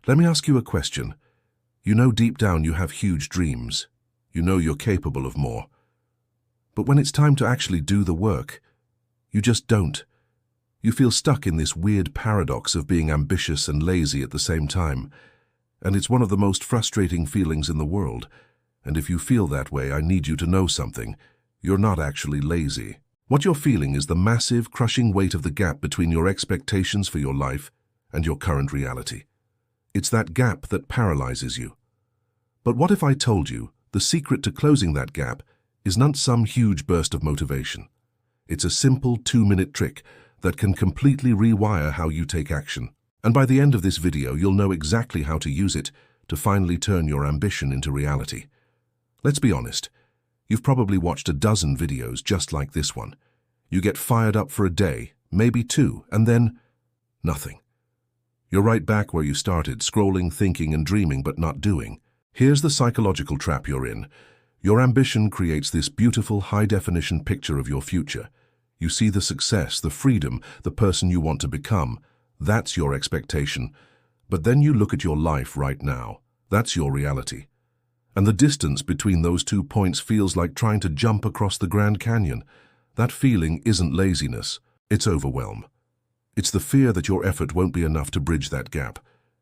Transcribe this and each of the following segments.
Let me ask you a question. You know deep down you have huge dreams. You know you're capable of more. But when it's time to actually do the work, you just don't. You feel stuck in this weird paradox of being ambitious and lazy at the same time. And it's one of the most frustrating feelings in the world. And if you feel that way, I need you to know something. You're not actually lazy. What you're feeling is the massive, crushing weight of the gap between your expectations for your life and your current reality. It's that gap that paralyzes you. But what if I told you the secret to closing that gap is not some huge burst of motivation? It's a simple 2-minute trick that can completely rewire how you take action. And by the end of this video, you'll know exactly how to use it to finally turn your ambition into reality. Let's be honest. You've probably watched a dozen videos just like this one. You get fired up for a day, maybe two, and then nothing. You're right back where you started, scrolling, thinking, and dreaming, but not doing. Here's the psychological trap you're in. Your ambition creates this beautiful, high-definition picture of your future. You see the success, the freedom, the person you want to become. That's your expectation. But then you look at your life right now. That's your reality. And the distance between those 2 points feels like trying to jump across the Grand Canyon. That feeling isn't laziness, it's overwhelm. It's the fear that your effort won't be enough to bridge that gap.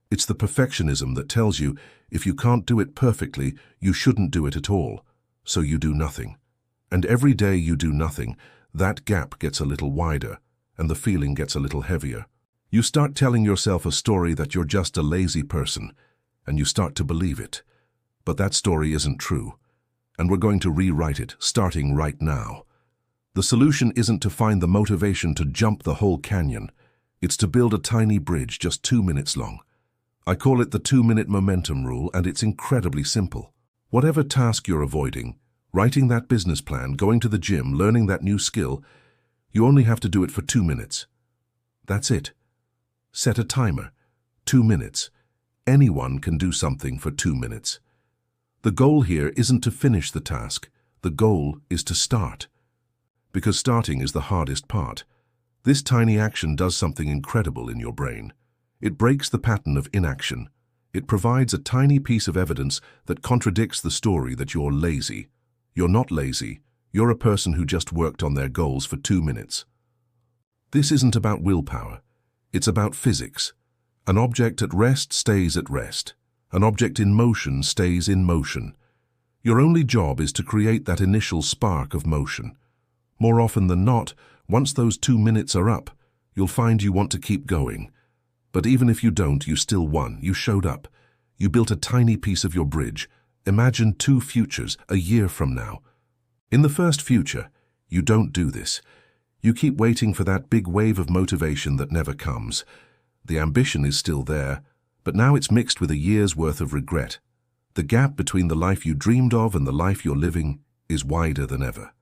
It's the perfectionism that tells you if you can't do it perfectly, you shouldn't do it at all. So you do nothing. And every day you do nothing, that gap gets a little wider, and the feeling gets a little heavier. You start telling yourself a story that you're just a lazy person, and you start to believe it. But that story isn't true, and we're going to rewrite it, starting right now. The solution isn't to find the motivation to jump the whole canyon. It's to build a tiny bridge just 2 minutes long. I call it the 2-minute momentum rule, and it's incredibly simple. Whatever task you're avoiding, writing that business plan, going to the gym, learning that new skill, you only have to do it for 2 minutes. That's it. Set a timer. 2 minutes. Anyone can do something for 2 minutes. The goal here isn't to finish the task. The goal is to start. Because starting is the hardest part. This tiny action does something incredible in your brain. It breaks the pattern of inaction. It provides a tiny piece of evidence that contradicts the story that you're lazy. You're not lazy. You're a person who just worked on their goals for 2 minutes. This isn't about willpower. It's about physics. An object at rest stays at rest. An object in motion stays in motion. Your only job is to create that initial spark of motion. More often than not, once those 2 minutes are up, you'll find you want to keep going. But even if you don't, you still won. You showed up. You built a tiny piece of your bridge. Imagine 2 futures, a year from now. In the first future, you don't do this. You keep waiting for that big wave of motivation that never comes. The ambition is still there, but now it's mixed with a year's worth of regret. The gap between the life you dreamed of and the life you're living is wider than ever.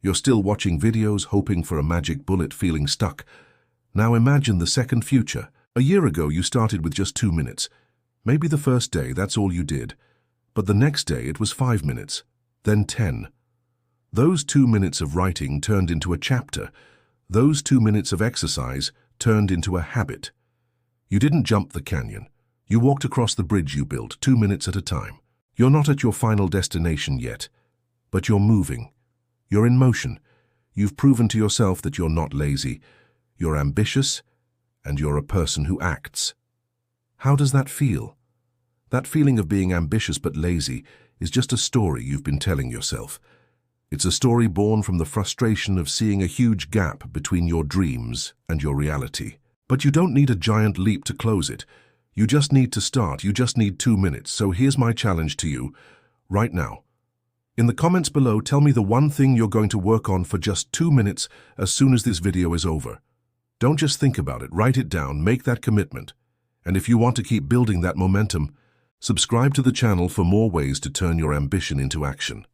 You're still watching videos, hoping for a magic bullet, feeling stuck. Now imagine the second future. A year ago, you started with just 2 minutes. Maybe the first day, that's all you did. But the next day, it was 5 minutes, then 10. Those 2 minutes of writing turned into a chapter. Those 2 minutes of exercise turned into a habit. You didn't jump the canyon. You walked across the bridge you built, 2 minutes at a time. You're not at your final destination yet, but you're moving. You're in motion. You've proven to yourself that you're not lazy. You're ambitious, and you're a person who acts. How does that feel? That feeling of being ambitious but lazy is just a story you've been telling yourself. It's a story born from the frustration of seeing a huge gap between your dreams and your reality. But you don't need a giant leap to close it. You just need to start. You just need 2 minutes. So here's my challenge to you right now. In the comments below, tell me the one thing you're going to work on for just 2 minutes as soon as this video is over. Don't just think about it. Write it down. Make that commitment. And if you want to keep building that momentum, subscribe to the channel for more ways to turn your ambition into action.